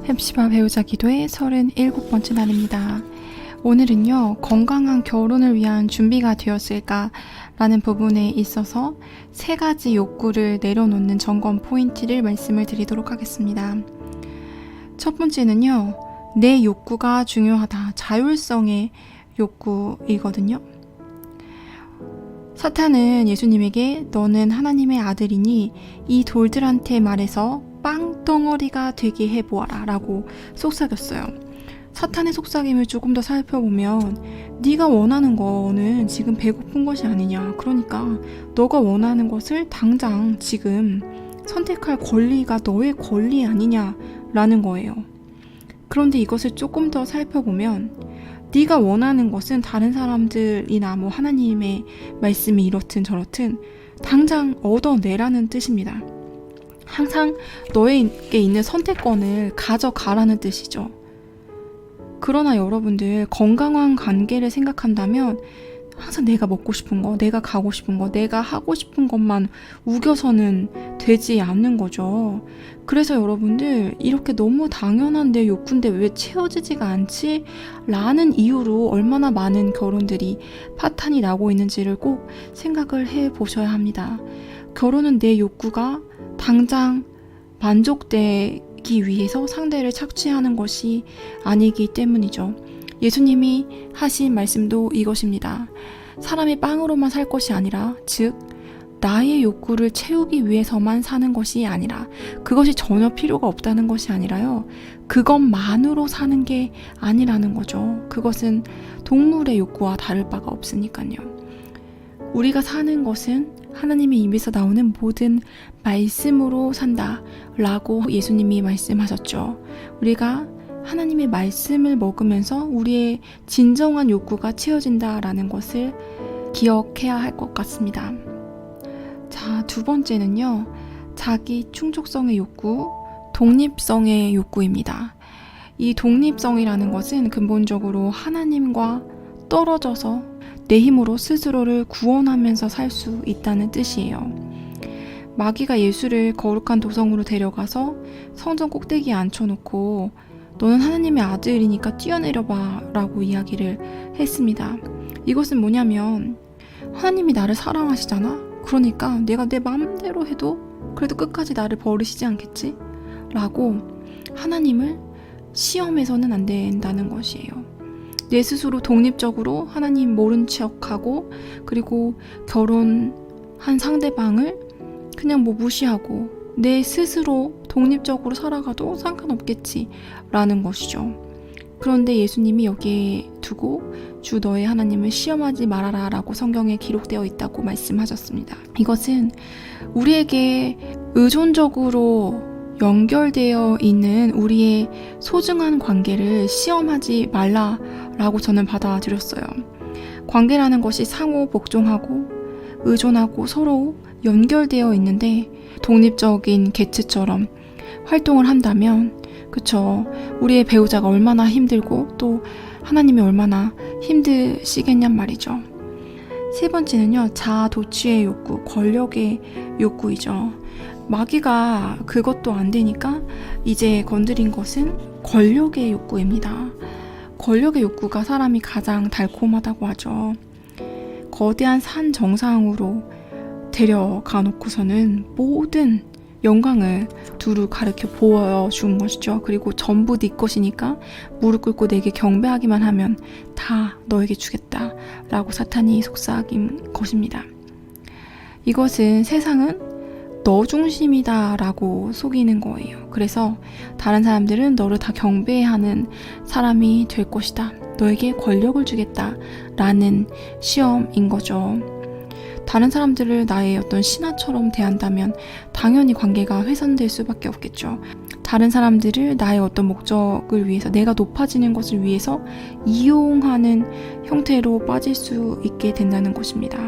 헵시바 배우자 기도의 37번째 날입니다. 오늘은요, 건강한 결혼을 위한 준비가 되었을까? 라는 부분에 있어서 3가지 욕구를 내려놓는 점검 포인트를 말씀을 드리도록 하겠습니다. 첫 번째는요, 내 욕구가 중요하다. 자율성의 욕구이거든요. 사탄은 예수님에게 너는 하나님의 아들이니 이 돌들한테 말해서 빵덩어리가 되게 해보아라 라고 속삭였어요. 사탄의 속삭임을 조금 더 살펴보면 네가 원하는 거는 지금 배고픈 것이 아니냐. 그러니까 너가 원하는 것을 당장 지금 선택할 권리가 너의 권리 아니냐 라는 거예요. 그런데 이것을 조금 더 살펴보면 네가 원하는 것은 다른 사람들이나 하나님의 말씀이 이렇든 저렇든 당장 얻어내라는 뜻입니다. 항상 너에게 있는 선택권을 가져가라는 뜻이죠. 그러나 여러분들 건강한 관계를 생각한다면 항상 내가 먹고 싶은 거, 내가 가고 싶은 거, 내가 하고 싶은 것만 우겨서는 되지 않는 거죠. 그래서 여러분들 이렇게 너무 당연한 내 욕구인데 왜 채워지지가 않지? 라는 이유로 얼마나 많은 결혼들이 파탄이 나고 있는지를 꼭 생각을 해보셔야 합니다. 결혼은 내 욕구가 당장 만족되기 위해서 상대를 착취하는 것이 아니기 때문이죠. 예수님이 하신 말씀도 이것입니다. 사람이 빵으로만 살 것이 아니라 즉 나의 욕구를 채우기 위해서만 사는 것이 아니라 그것이 전혀 필요가 없다는 것이 아니라요. 그것만으로 사는 게 아니라는 거죠. 그것은 동물의 욕구와 다를 바가 없으니까요. 우리가 사는 것은 하나님의 입에서 나오는 모든 말씀으로 산다 라고 예수님이 말씀하셨죠. 우리가 하나님의 말씀을 먹으면서 우리의 진정한 욕구가 채워진다라는 것을 기억해야 할 것 같습니다. 자, 2번째는요. 자기 충족성의 욕구, 독립성의 욕구입니다. 이 독립성이라는 것은 근본적으로 하나님과 떨어져서 내 힘으로 스스로를 구원하면서 살 수 있다는 뜻이에요. 마귀가 예수를 거룩한 도성으로 데려가서 성전 꼭대기에 앉혀놓고 너는 하나님의 아들이니까 뛰어내려봐 라고 이야기를 했습니다. 이것은 뭐냐면 하나님이 나를 사랑하시잖아? 그러니까 내가 내 마음대로 해도 그래도 끝까지 나를 버리시지 않겠지? 라고 하나님을 시험해서는 안 된다는 것이에요. 내 스스로 독립적으로 하나님 모른 척하고 그리고 결혼한 상대방을 그냥 무시하고 내 스스로 독립적으로 살아가도 상관없겠지 라는 것이죠. 그런데 예수님이 여기에 두고 주 너의 하나님을 시험하지 말아라 라고 성경에 기록되어 있다고 말씀하셨습니다. 이것은 우리에게 의존적으로 연결되어 있는 우리의 소중한 관계를 시험하지 말라라고 저는 받아들였어요. 관계라는 것이 상호 복종하고 의존하고 서로 연결되어 있는데 독립적인 개체처럼 활동을 한다면 그쵸, 우리의 배우자가 얼마나 힘들고 또 하나님이 얼마나 힘드시겠냔 말이죠. 3번째는요, 자아 도취의 욕구, 권력의 욕구이죠. 마귀가 그것도 안 되니까 이제 건드린 것은 권력의 욕구입니다. 권력의 욕구가 사람이 가장 달콤하다고 하죠. 거대한 산 정상으로 데려가 놓고서는 모든 영광을 두루 가르쳐 보여준 것이죠. 그리고 전부 네 것이니까 무릎 꿇고 내게 경배하기만 하면 다 너에게 주겠다 라고 사탄이 속삭인 것입니다. 이것은 세상은 너 중심이다 라고 속이는 거예요. 그래서 다른 사람들은 너를 다 경배하는 사람이 될 것이다. 너에게 권력을 주겠다 라는 시험인 거죠. 다른 사람들을 나의 어떤 신하처럼 대한다면 당연히 관계가 훼손될 수밖에 없겠죠. 다른 사람들을 나의 어떤 목적을 위해서 내가 높아지는 것을 위해서 이용하는 형태로 빠질 수 있게 된다는 것입니다.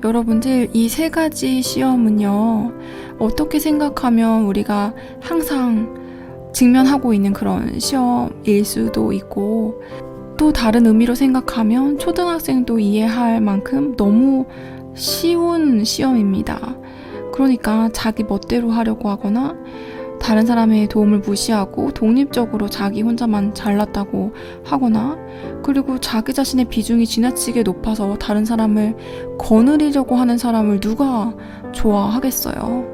여러분들 이 3가지 시험은요, 어떻게 생각하면 우리가 항상 직면하고 있는 그런 시험일 수도 있고 또 다른 의미로 생각하면 초등학생도 이해할 만큼 너무 쉬운 시험입니다. 그러니까 자기 멋대로 하려고 하거나 다른 사람의 도움을 무시하고 독립적으로 자기 혼자만 잘났다고 하거나, 그리고 자기 자신의 비중이 지나치게 높아서 다른 사람을 거느리려고 하는 사람을 누가 좋아하겠어요.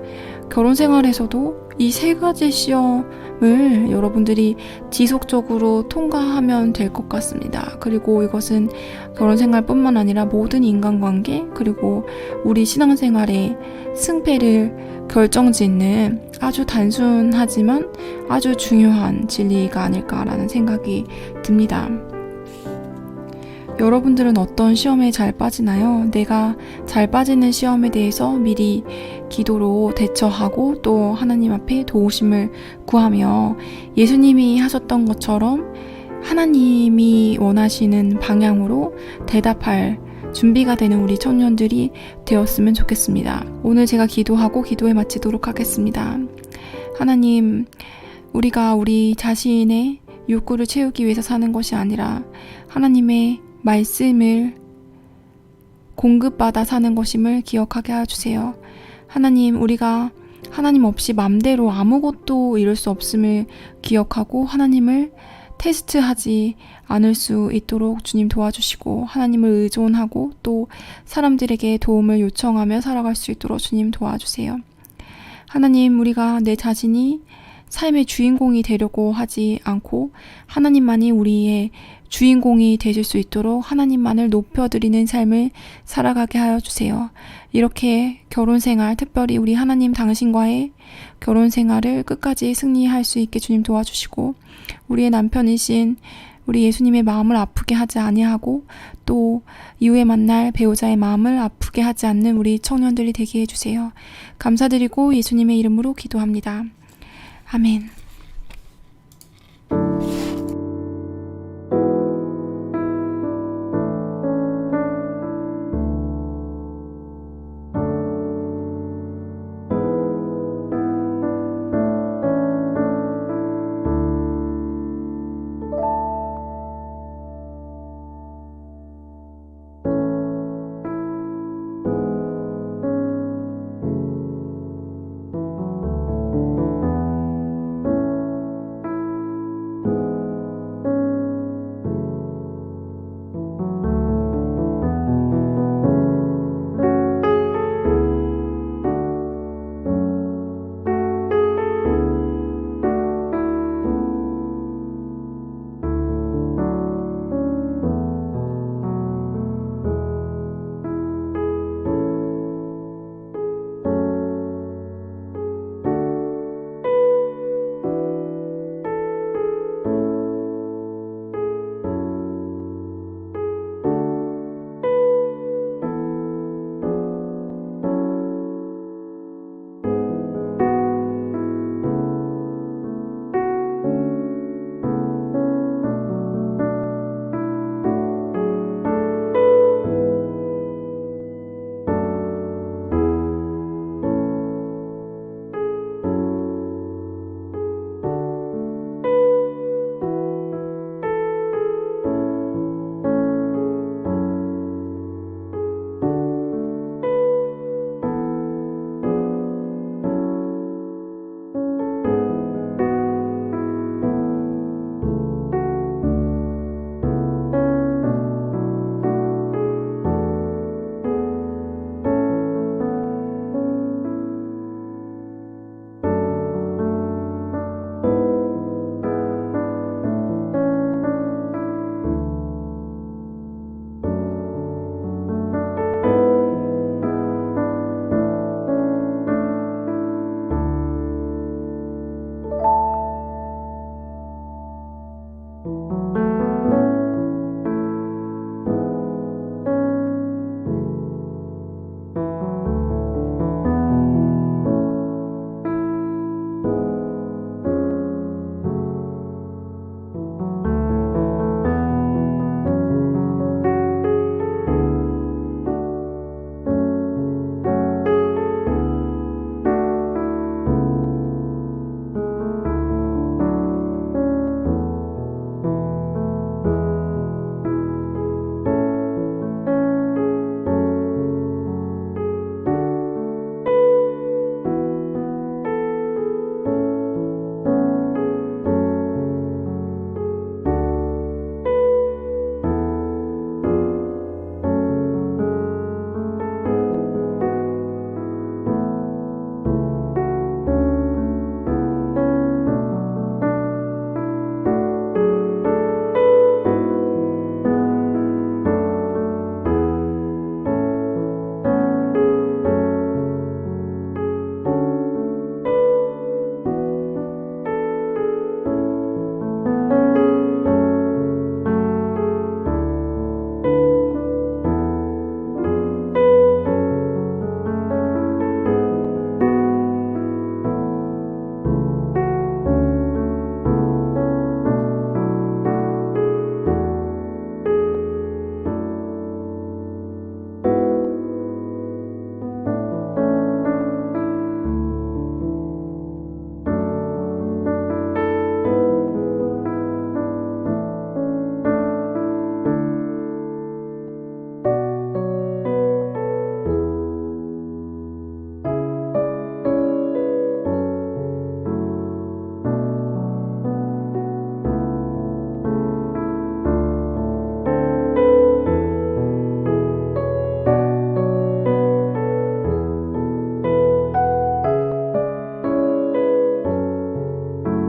결혼 생활에서도 이 세 가지 시험을 여러분들이 지속적으로 통과하면 될 것 같습니다. 그리고 이것은 결혼 생활뿐만 아니라 모든 인간관계, 그리고 우리 신앙생활의 승패를 결정짓는 아주 단순하지만 아주 중요한 진리가 아닐까라는 생각이 듭니다. 여러분들은 어떤 시험에 잘 빠지나요? 내가 잘 빠지는 시험에 대해서 미리 기도로 대처하고 또 하나님 앞에 도우심을 구하며 예수님이 하셨던 것처럼 하나님이 원하시는 방향으로 대답할 준비가 되는 우리 청년들이 되었으면 좋겠습니다. 오늘 제가 기도하고 기도에 마치도록 하겠습니다. 하나님, 우리가 우리 자신의 욕구를 채우기 위해서 사는 것이 아니라 하나님의 말씀을 공급받아 사는 것임을 기억하게 해주세요. 하나님, 우리가 하나님 없이 맘대로 아무것도 이룰 수 없음을 기억하고 하나님을 테스트하지 않을 수 있도록 주님 도와주시고, 하나님을 의존하고 또 사람들에게 도움을 요청하며 살아갈 수 있도록 주님 도와주세요. 하나님, 우리가 내 자신이 삶의 주인공이 되려고 하지 않고 하나님만이 우리의 주인공이 되실 수 있도록 하나님만을 높여드리는 삶을 살아가게 하여 주세요. 이렇게 결혼생활, 특별히 우리 하나님 당신과의 결혼생활을 끝까지 승리할 수 있게 주님 도와주시고, 우리의 남편이신 우리 예수님의 마음을 아프게 하지 아니하고 또 이후에 만날 배우자의 마음을 아프게 하지 않는 우리 청년들이 되게 해주세요. 감사드리고 예수님의 이름으로 기도합니다. 아멘.